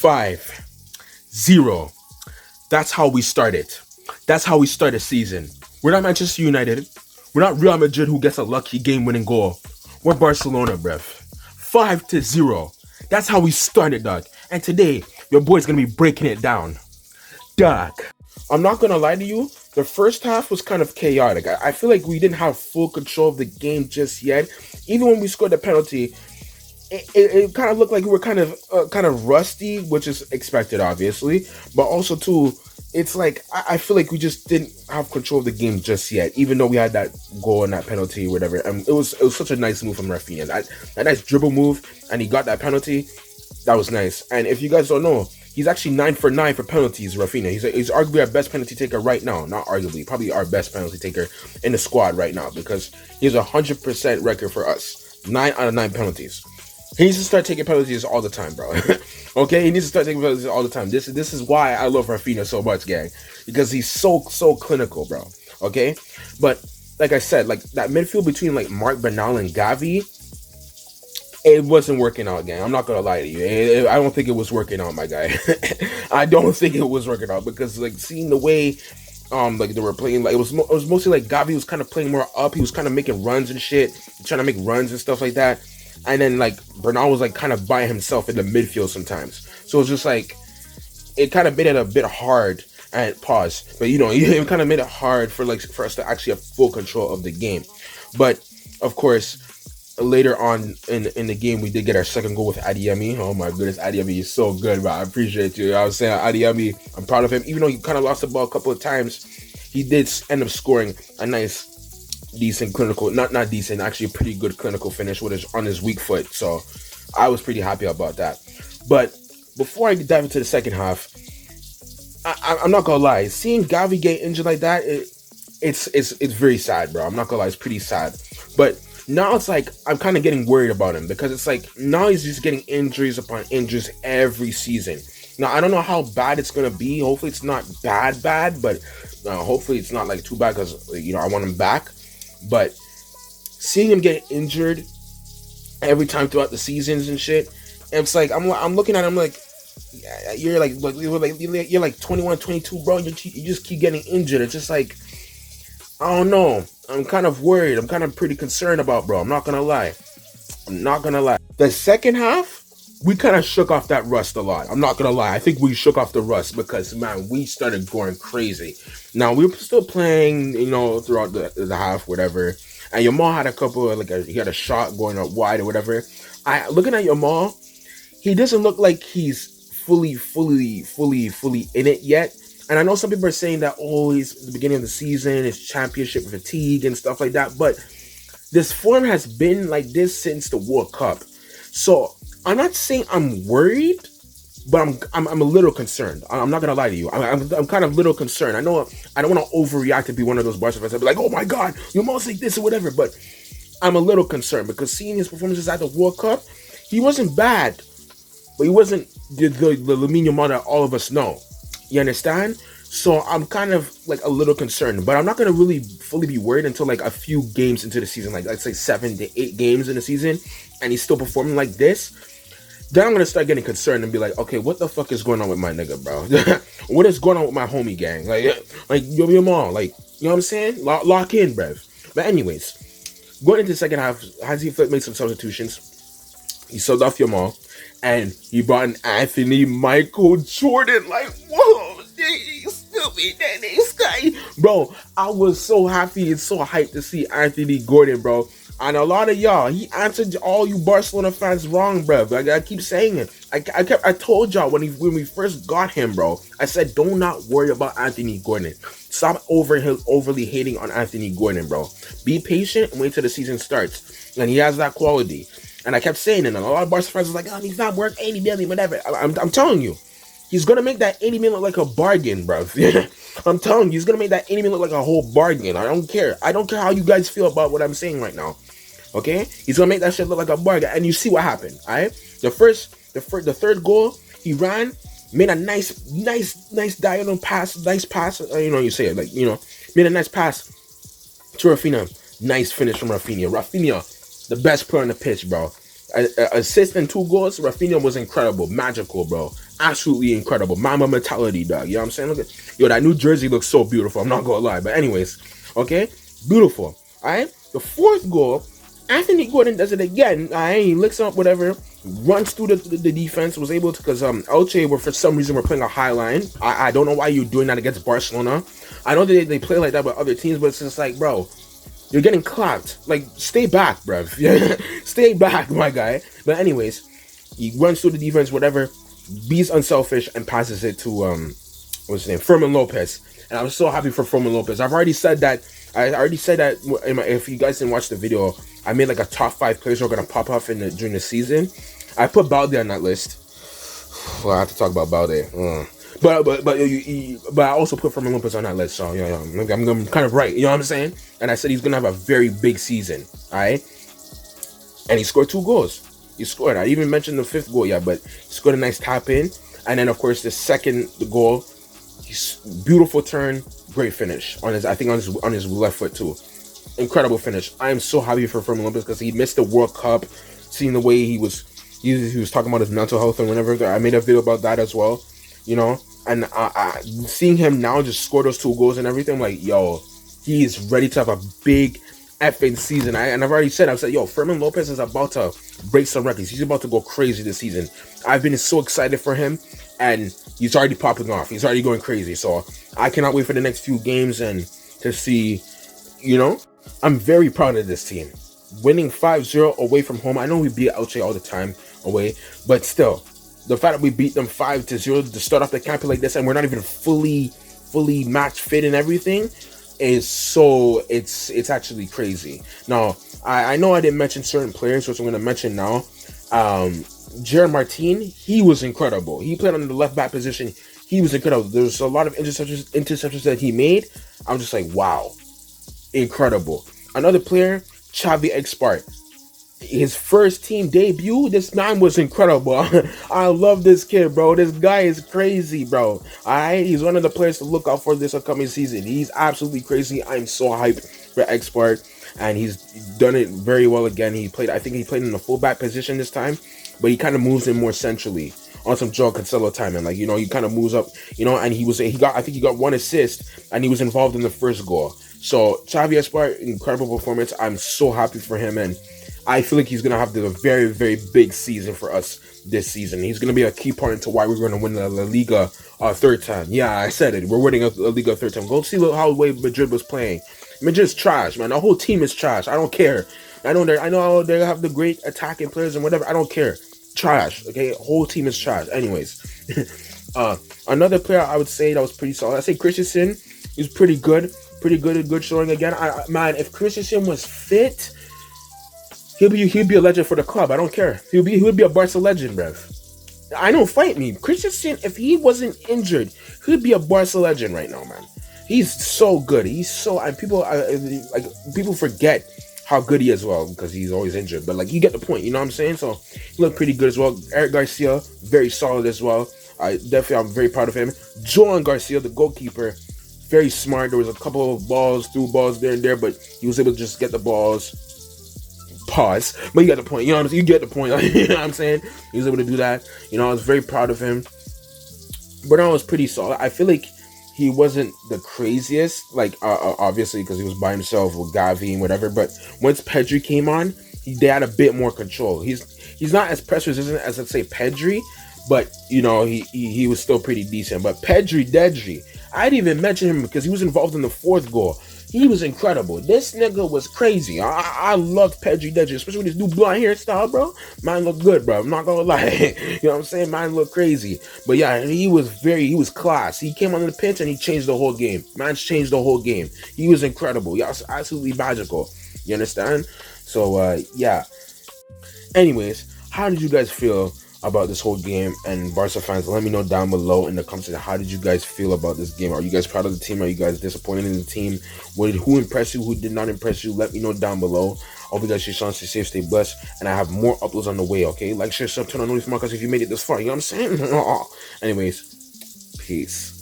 5-0. That's how we started. That's how we start a season. We're not Manchester United. We're not Real Madrid who gets a lucky game-winning goal. We're Barcelona, bruv. 5-0. That's how we started, dog. And today, your boy's gonna be breaking it down. Dog. I'm not gonna lie to you. The first half was kind of chaotic. I feel like we didn't have full control of the game just yet. Even when we scored the penalty, it kind of looked like we were kind of rusty, which is expected, obviously. But also too, it's like I feel like we just didn't have control of the game just yet, even though we had that goal and that penalty, or whatever. And it was such a nice move from Rafinha. That nice dribble move, and he got that penalty. That was nice. And if you guys don't know, he's actually 9 for 9 for penalties, Rafinha. He's arguably our best penalty taker right now. Not arguably, probably our best penalty taker in the squad right now, because he has a 100% record for us. 9 out of 9 penalties. He needs to start taking penalties all the time, bro. Okay, he needs to start taking penalties all the time. This is why I love Rafinha so much, gang, because he's so clinical, bro. Okay, but like I said, like that midfield between like Mark Bernal and Gavi, it wasn't working out, gang. I'm not gonna lie to you. I don't think it was working out, my guy. I don't think it was working out, because like seeing the way like they were playing, like it was mostly like Gavi was kind of playing more up. He was kind of making runs and shit, trying to make runs and stuff like that. And then like Bernal was like kind of by himself in the midfield sometimes. So it's just like it kind of made it a bit hard. And pause, but you know, it kind of made it hard for us to actually have full control of the game. But of course, later on in the game, we did get our second goal with Adeyemi. Oh my goodness, Adeyemi is so good, bro. I appreciate you. I was saying Adeyemi, I'm proud of him. Even though he kind of lost the ball a couple of times, he did end up scoring a nice, decent clinical, not decent, actually a pretty good clinical finish with on his weak foot. So I was pretty happy about that. But before I dive into the second half, I'm not gonna lie, seeing Gavi get injured like that, it's very sad, bro. I'm not gonna lie, it's pretty sad. But now it's like I'm kind of getting worried about him, because it's like now he's just getting injuries upon injuries every season. Now I don't know how bad it's gonna be. Hopefully it's not bad, but hopefully it's not like too bad, because you know I want him back. But seeing him get injured every time throughout the seasons and shit, it's like I'm looking at him like, yeah, you're like 21, 22, bro. You just keep getting injured. It's just like, I don't know. I'm kind of worried. I'm kind of pretty concerned about, bro. I'm not gonna lie. The second half, we kind of shook off that rust a lot. I'm not gonna lie. I think we shook off the rust, because man, we started going crazy. Now we were still playing, you know, throughout the half, whatever. And Yamal had a couple of he had a shot going up wide or whatever. Looking at Yamal, he doesn't look like he's fully in it yet. And I know some people are saying that, oh, he's at the beginning of the season, it's championship fatigue and stuff like that. But this form has been like this since the World Cup. So I'm not saying I'm worried, but I'm a little concerned. I'm not gonna lie to you. I'm kind of little concerned. I know I don't want to overreact to be one of those Barca fans. I'd be like, oh my god, you must like this or whatever. But I'm a little concerned, because seeing his performances at the World Cup, he wasn't bad, but he wasn't the Lamine Yamal that all of us know. You understand? So I'm kind of like a little concerned, but I'm not gonna really fully be worried until like a few games into the season, like let's say 7 to 8 games in the season, and he's still performing like this. Then I'm gonna start getting concerned and be like, okay, what the fuck is going on with my nigga, bro? What is going on with my homie gang? Like your mom, like, you know what I'm saying? Lock in, bruv. But anyways, going into the second half, Hansi Flick made some substitutions. He subbed off Yamal, and he brought in Anthony Michael Jordan. Like, whoa, you stupid, that guy. Bro, I was so happy and so hyped to see Anthony Gordon, bro. And a lot of y'all, he answered all you Barcelona fans wrong, bro. Like, I keep saying it. I told y'all when we first got him, bro. I said, do not worry about Anthony Gordon. Stop overly hating on Anthony Gordon, bro. Be patient and wait till the season starts. And he has that quality. And I kept saying it, and a lot of Barca fans was like, oh, he's not worth 80 million, whatever. I'm telling you, he's going to make that 80 million look like a bargain, bro. I'm telling you, he's going to make that 80 million look like a whole bargain. I don't care. I don't care how you guys feel about what I'm saying right now. Okay? He's going to make that shit look like a bargain. And you see what happened, all right? The third goal, he ran, made a nice diagonal pass, you say it, like, made a nice pass to Rafinha. Nice finish from Rafinha. Rafinha, the best player on the pitch, bro. Assist and 2 goals. Rafinha was incredible, magical, bro. absolutely incredible. Mamba mentality, dog. You know what I'm saying? Look at, yo, that new jersey looks so beautiful. I'm not gonna lie. But anyways, okay, beautiful. All right, the fourth goal, Anthony Gordon does it again. All right, he licks up whatever, runs through the defense, was able to, because Elche were, for some reason, were playing a high line. I don't know why you're doing that against Barcelona. I know they play like that with other teams, but it's just like, bro, you're getting clapped. Like, stay back, bruv. Stay back, my guy. But anyways, he runs through the defense, whatever, be's unselfish, and passes it to what's his name, Fermin Lopez. And I'm so happy for Fermin Lopez. I've already said that. I already said that if you guys didn't watch the video, I made like a top 5 players who are gonna pop off during the season. I put Balde on that list. Well, I have to talk about Balde. But I also put Fermin Lopez on that list. So yeah, I'm kind of right. You know what I'm saying? And I said he's gonna have a very big season. All right. And he scored 2 goals. He scored. I even mentioned the 5th goal, yeah, but he scored a nice tap in. And then of course the goal, he's beautiful turn, great finish on his. I think on his left foot too. Incredible finish. I am so happy for Fermin Lopez because he missed the World Cup. Seeing the way he was talking about his mental health and whatever. I made a video about that as well. You know, and seeing him now just score those 2 goals and everything, I'm like, yo, he is ready to have a big effing season. And I've already said, yo, Fermin Lopez is about to break some records. He's about to go crazy this season. I've been so excited for him, and he's already popping off. He's already going crazy. So I cannot wait for the next few games and to see, you know, I'm very proud of this team. Winning 5-0 away from home. I know we beat Elche all the time away, but still, the fact that we beat them 5-0 to start off the campaign like this, and we're not even fully match fit and everything, is so it's actually crazy. Now, I know I didn't mention certain players, which I'm going to mention now. Jared Martin, he was incredible. He played on the left back position. He was incredible. There's a lot of interceptions that he made. I'm just like, wow, incredible. Another player, Xavi Expart. His first team debut, this man was incredible. I love this kid, bro. This guy is crazy, bro. Alright, he's one of the players to look out for this upcoming season. He's absolutely crazy. I'm so hyped for Expart, and he's done it very well again. I think he played in the fullback position this time, but he kind of moves in more centrally on some Joao Cancelo time, and like, you know, he kind of moves up, you know, and I think he got 1 assist, and he was involved in the first goal. So Xavi Expart, incredible performance. I'm so happy for him, and I feel like he's going to have a very, very big season for us this season. He's going to be a key part into why we're going to win the La Liga 3rd time. Yeah, I said it. We're winning a La Liga 3rd time. Go see how the way Madrid was playing. Madrid's trash, man. The whole team is trash. I don't care. I know they have the great attacking players and whatever. I don't care. Trash. Okay, whole team is trash. Anyways, another player I would say that was pretty solid. I say Christensen. He's pretty good. A good showing again. Man, if Christensen was fit, he'll be a legend for the club. I don't care. He'll be a Barca legend, bruv. I know, fight me. Christensen, if he wasn't injured, he'd be a Barca legend right now, man. He's so good. And people forget how good he is, well, because he's always injured. But like, you get the point. You know what I'm saying? So he looked pretty good as well. Eric Garcia, very solid as well. I'm very proud of him. Joan Garcia, the goalkeeper, very smart. There was a couple of through balls there and there, but he was able to just get the balls. Pause. But you get the point. You know what I'm saying? You get the point. You know what I'm saying? He was able to do that. You know, I was very proud of him. But I was pretty solid. I feel like he wasn't the craziest, like, obviously, because he was by himself with Gavi and whatever. But once Pedri came on, they had a bit more control. He's not as press resistant as, let's say, Pedri, but, you know, he was still pretty decent. But Dedri, I didn't even mention him because he was involved in the 4th goal. He was incredible. This nigga was crazy. I loved Pedri Dedri, especially with his new blonde hairstyle, bro. Man looked good, bro. I'm not gonna lie. You know what I'm saying? Man looked crazy. But yeah, he was class. He came on the pitch and he changed the whole game. Man's changed the whole game. He was incredible. He was absolutely magical. You understand? So yeah. Anyways, how did you guys feel about this whole game? And Barca fans, let me know down below in the comments. How did you guys feel about this game? Are you guys proud of the team? Are you guys disappointed in the team? Who impressed you? Who did not impress you? Let me know down below. I hope you guys stay safe, stay blessed, and I have more uploads on the way. Okay, like, share, sub, turn on notifications if you made it this far. You know what I'm saying? Anyways, peace.